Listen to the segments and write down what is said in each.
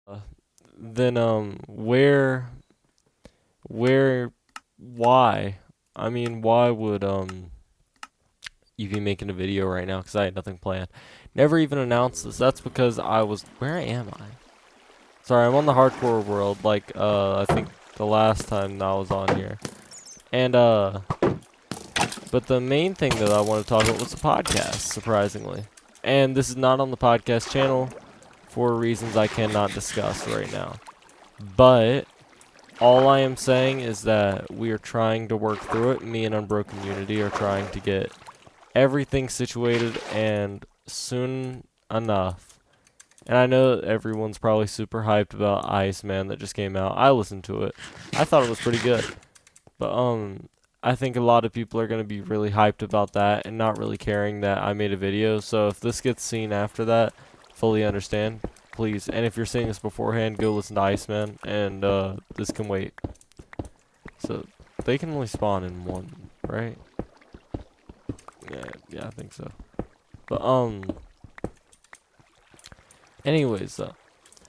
Uh, then where, why? I mean, why would you be making a video right now? Because I had nothing planned. Never even announced this. That's because I was. Where am I? Sorry, I'm on the hardcore world. Like I think the last time I was on here, and but the main thing that I want to talk about was the podcast. Surprisingly, and this is not on the podcast channel for reasons I cannot discuss right now. But all I am saying is that we are trying to work through it. Me and Unbroken Unity are trying to get everything situated, and soon enough. And I know that everyone's probably super hyped about Iceman that just came out. I listened to it. I thought it was pretty good. But I think a lot of people are going to be really hyped about that and not really caring that I made a video. So if this gets seen after that, fully understand, please. And if you're seeing this beforehand, go listen to Iceman, and this can wait. So they can only spawn in one, right? Yeah, I think so. But anyways, though.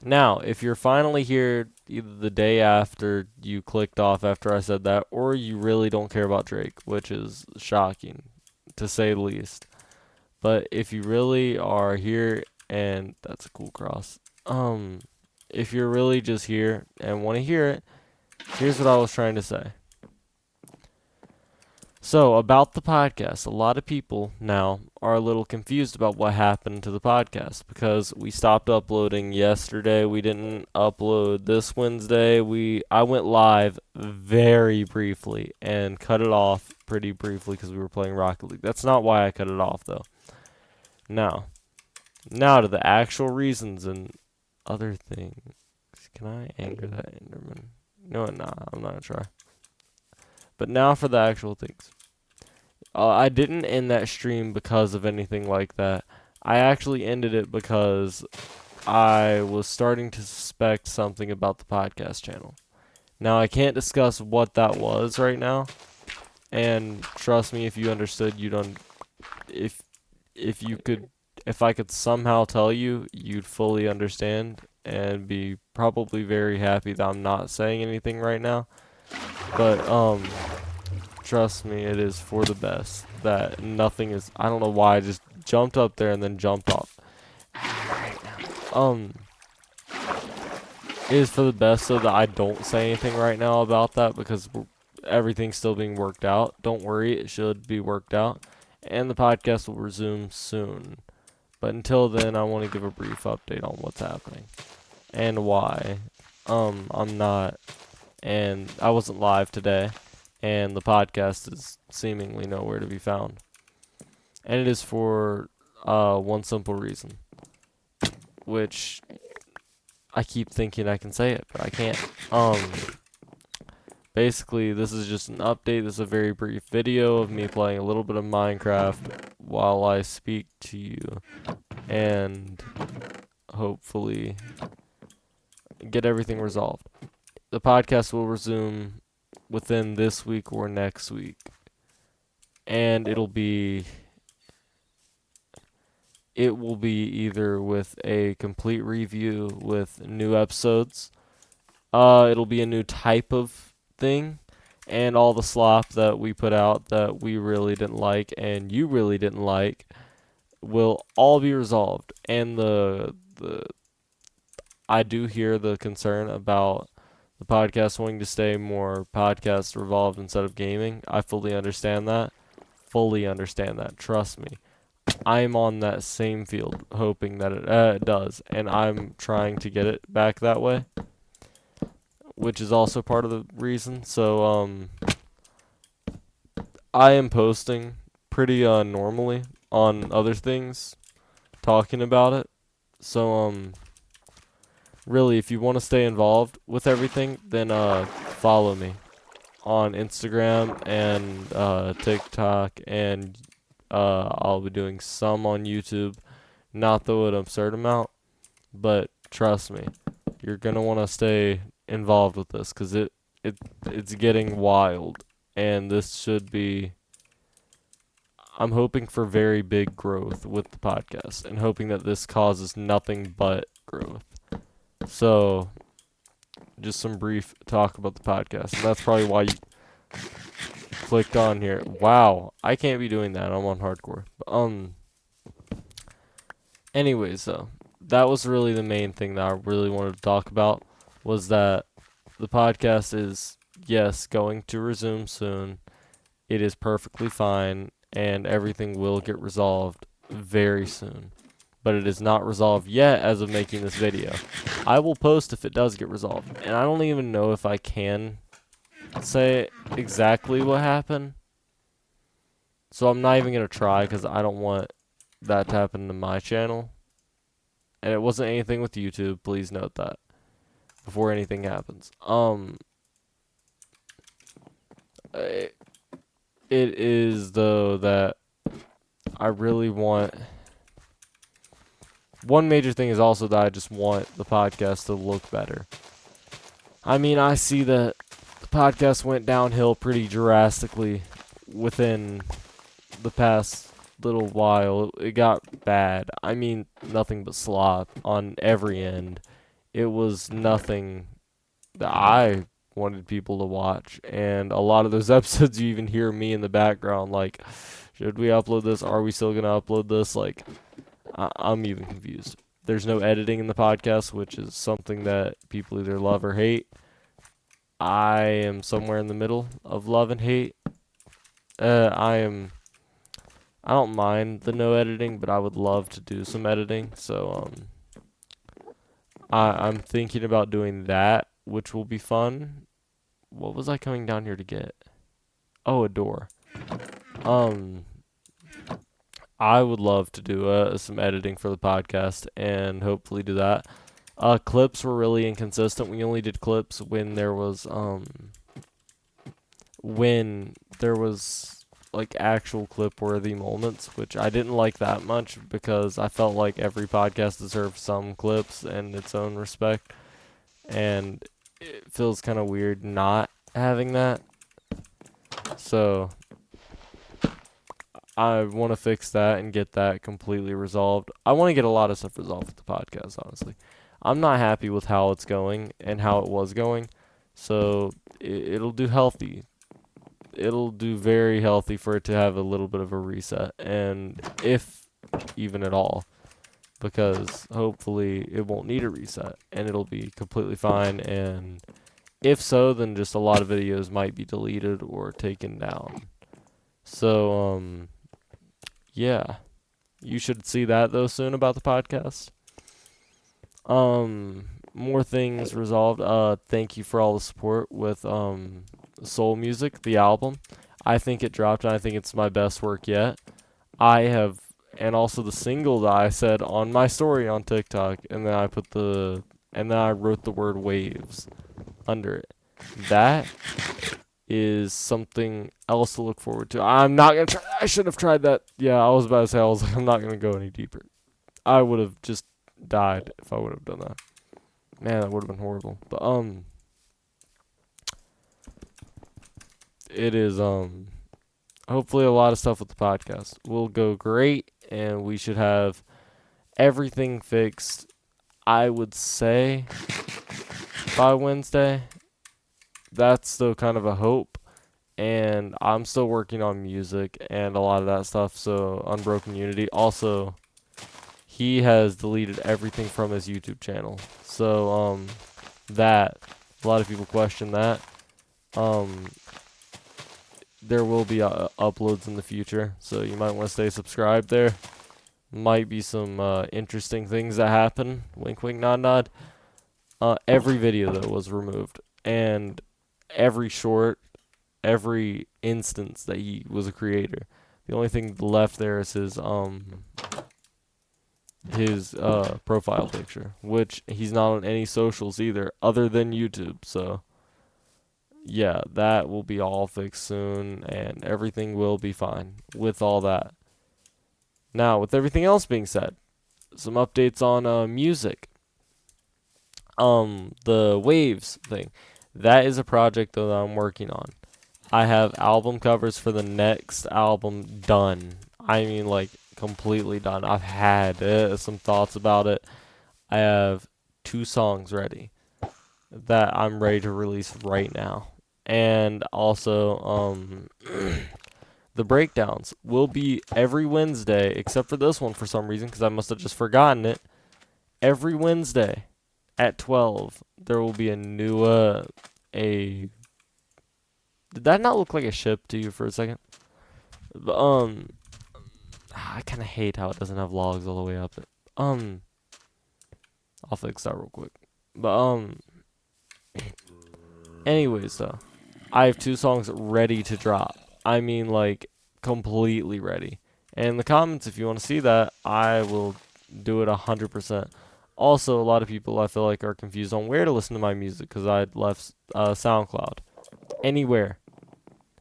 Now, if you're finally here either the day after you clicked off after I said that, or you really don't care about Drake, which is shocking, to say the least. But if you really are here, and that's a cool cross, if you're really just here and want to hear it, here's what I was trying to say. So, about the podcast, a lot of people now are a little confused about what happened to the podcast because we stopped uploading yesterday. We didn't upload this Wednesday. I went live very briefly and cut it off pretty briefly because we were playing Rocket League. That's not why I cut it off though. Now, now to the actual reasons and other things. Can I anger that Enderman? No, nah, I'm not gonna try. But now for the actual things. I didn't end that stream because of anything like that. I actually ended it because I was starting to suspect something about the podcast channel. Now, I can't discuss what that was right now. And trust me, if you understood, you don't. If if you could, if I could somehow tell you, you'd fully understand and be probably very happy that I'm not saying anything right now. But trust me, it is for the best that nothing is. I don't know why I just jumped up there and then jumped off. Um, it is for the best so that I don't say anything right now about that because everything's still being worked out. Don't worry, it should be worked out, and the podcast will resume soon. But until then, I want to give a brief update on what's happening and why. I'm not, and I wasn't live today, and the podcast is seemingly nowhere to be found. And it is for one simple reason, which I keep thinking I can say it, but I can't. Basically, this is just an update. This is a very brief video of me playing a little bit of Minecraft while I speak to you, and hopefully get everything resolved. The podcast will resume within this week or next week, and it will be either with a complete review with new episodes. It'll be a new type of thing, and all the slop that we put out that we really didn't like and you really didn't like will all be resolved. And the I do hear the concern about the podcast wanting to stay more podcast revolved instead of gaming. I fully understand that. Fully understand that. Trust me. I'm on that same field, hoping that it does, and I'm trying to get it back that way, which is also part of the reason. So, I am posting pretty normally on other things, talking about it. So, really, if you want to stay involved with everything, then follow me on Instagram and TikTok, and I'll be doing some on YouTube. Not though an absurd amount, but trust me, you're gonna want to stay involved with this because it's getting wild, and this should be. I'm hoping for very big growth with the podcast, and hoping that this causes nothing but growth. So, just some brief talk about the podcast. And that's probably why you clicked on here. Wow, I can't be doing that. I'm on hardcore. Anyways, though, that was really the main thing that I really wanted to talk about, was that the podcast is, yes, going to resume soon. It is perfectly fine, and everything will get resolved very soon. But it is not resolved yet as of making this video. I will post if it does get resolved, and I don't even know if I can say exactly what happened. So I'm not even going to try because I don't want that to happen to my channel. And it wasn't anything with YouTube, please note that before anything happens. It is though that I really want. One major thing is also that I just want the podcast to look better. I mean, I see that the podcast went downhill pretty drastically within the past little while. It got bad. I mean, nothing but slop on every end. It was nothing that I wanted people to watch, and a lot of those episodes you even hear me in the background like, should we upload this? Are we still gonna upload this? Like, I'm even confused. There's no editing in the podcast, which is something that people either love or hate. I am somewhere in the middle of love and hate. I don't mind the no editing, but I would love to do some editing. So I'm thinking about doing that, which will be fun. What was I coming down here to get? Oh, a door. I would love to do some editing for the podcast and hopefully do that. Clips were really inconsistent. We only did clips when there was like actual clip worthy moments, which I didn't like that much because I felt like every podcast deserved some clips in its own respect, and it feels kind of weird not having that. So I want to fix that and get that completely resolved. I want to get a lot of stuff resolved with the podcast, honestly. I'm not happy with how it's going and how it was going, so it'll do healthy. It'll do very healthy for it to have a little bit of a reset, and if even at all, because hopefully it won't need a reset and it'll be completely fine, and if so, then just a lot of videos might be deleted or taken down. So yeah, you should see that though soon about the podcast. More things resolved. Thank you for all the support with Soul Music, the album. I think it dropped, and I think it's my best work yet. I have, and also the single that I said on my story on TikTok, and then I wrote the word waves under it. That is something else to look forward to. I'm not gonna try. I should have tried that. Yeah, I was about to say. I was like, I'm not gonna go any deeper. I would have just died if I would have done that. Man, that would have been horrible. But it is hopefully a lot of stuff with the podcast will go great, and we should have everything fixed. I would say by Wednesday. That's still kind of a hope, and I'm still working on music and a lot of that stuff. So Unbroken Unity also, he has deleted everything from his YouTube channel. So that a lot of people question that. There will be uploads in the future, so you might want to stay subscribed there. Might be some interesting things that happen. Wink, wink, nod, nod. Every video though was removed, and every short, every instance that he was a creator. The only thing left there is his profile picture, which he's not on any socials either, other than YouTube. So yeah, that will be all fixed soon, and everything will be fine with all that. Now, with everything else being said, some updates on music. The Waves thing. That is a project that I'm working on. I have album covers for the next album done. I mean, like, completely done. I've had some thoughts about it. I have 2 songs ready that I'm ready to release right now. And also, the breakdowns will be every Wednesday, except for this one for some reason, because I must have just forgotten it. Every Wednesday at 12, there will be a new, a. Did that not look like a ship to you for a second? But, I kind of hate how it doesn't have logs all the way up. Um, I'll fix that real quick. But, anyways, though, I have 2 songs ready to drop. I mean, like, completely ready. And in the comments, if you want to see that, I will do it 100%. Also, a lot of people I feel like are confused on where to listen to my music because I left SoundCloud. Anywhere.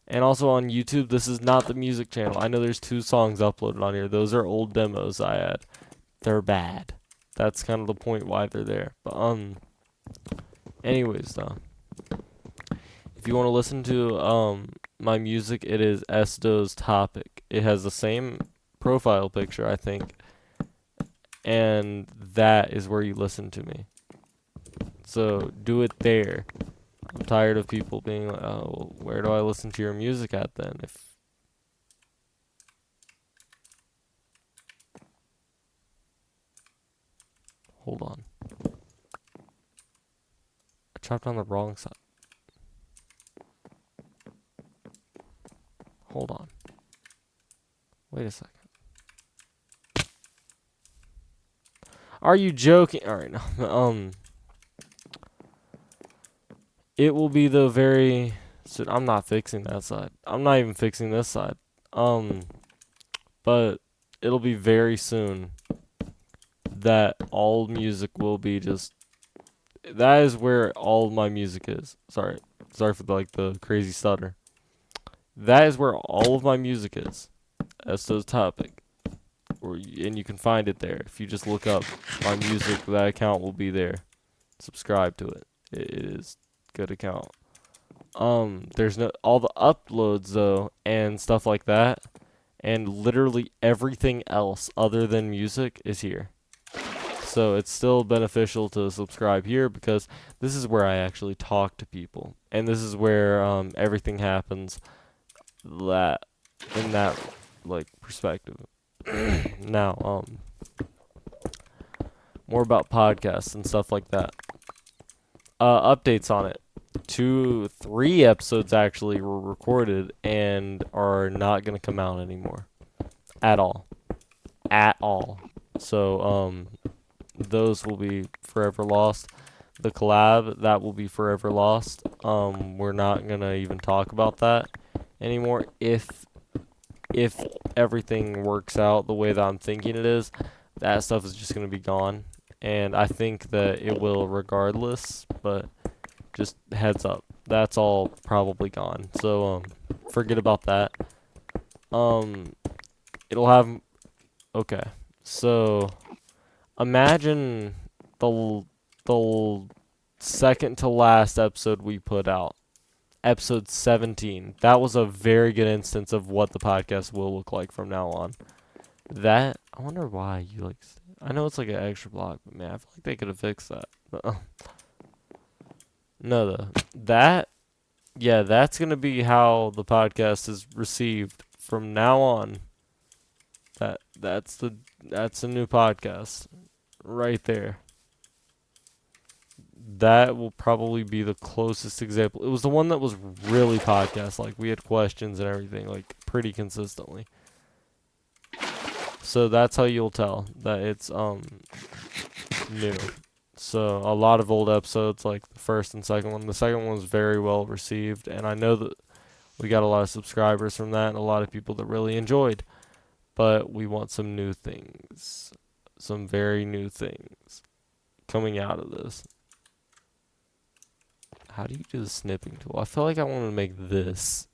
And also on YouTube, this is not the music channel. I know there's 2 songs uploaded on here. Those are old demos I had. They're bad. That's kind of the point why they're there. But anyways though, if you want to listen to my music, it is S-dozz topic. It has the same profile picture, I think, and that is where you listen to me. So do it there. I'm tired of people being like, "Oh, where do I listen to your music at then?" If hold on, I chopped on the wrong side. Hold on. Wait a second. Are you joking? All right, no. It will be the very. So I'm not fixing that side. I'm not even fixing this side. But it'll be very soon that all music will be just. That is where all my music is. Sorry for the crazy stutter. That is where all of my music is. S-dozz topic, and you can find it there. If you just look up my music, that account will be there. Subscribe to it. It is good account. There's no all the uploads though and stuff like that, and literally everything else other than music is here. So it's still beneficial to subscribe here because this is where I actually talk to people, and this is where everything happens. That in that like perspective. Now, more about podcasts and stuff like that. Updates on it. 3 episodes actually were recorded and are not gonna come out anymore. At all. At all. So, those will be forever lost. The collab, that will be forever lost. We're not gonna even talk about that anymore if everything works out the way that I'm thinking it is. That stuff is just gonna be gone. And I think that it will regardless, but just heads up. That's all probably gone. So, forget about that. It'll have, okay. So, imagine the second to last episode we put out. Episode 17. That was a very good instance of what the podcast will look like from now on. That, I wonder why you like, I know it's like an extra block, but man, I feel like they could have fixed that. No, yeah, that's going to be how the podcast is received from now on. That's a new podcast right there. That will probably be the closest example. It was the one that was really podcast like. We had questions and everything like pretty consistently. So that's how you'll tell that it's new. So a lot of old episodes like the first and second one. The second one was very well received, and I know that we got a lot of subscribers from that and a lot of people that really enjoyed. But we want some new things. Some very new things coming out of this. How do you do the snipping tool? I feel like I want to make this.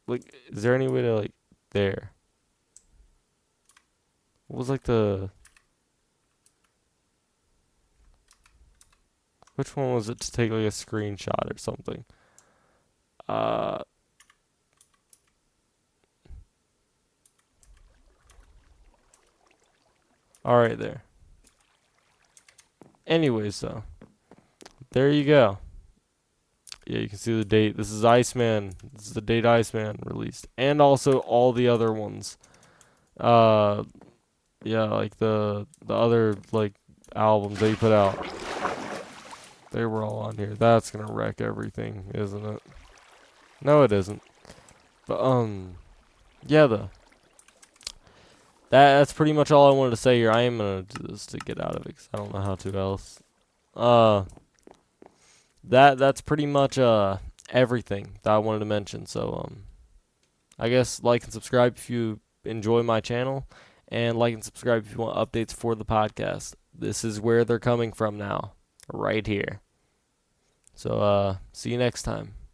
Like, is there any way to, like, there? What was, like, the... Which one was it to take, like, a screenshot or something? Alright, there. Anyways, though, there you go. Yeah, you can see the date. This is Iceman. This is the date Iceman released, and also all the other ones. Uh, yeah, like the other like albums they put out. They were all on here. That's gonna wreck everything, isn't it? No, it isn't. But yeah, that's pretty much all I wanted to say here. I am gonna do this to get out of it because I don't know how to else. Uh, that's pretty much everything that I wanted to mention. So I guess like and subscribe if you enjoy my channel, and like and subscribe if you want updates for the podcast. This is where they're coming from now, right here. So see you next time.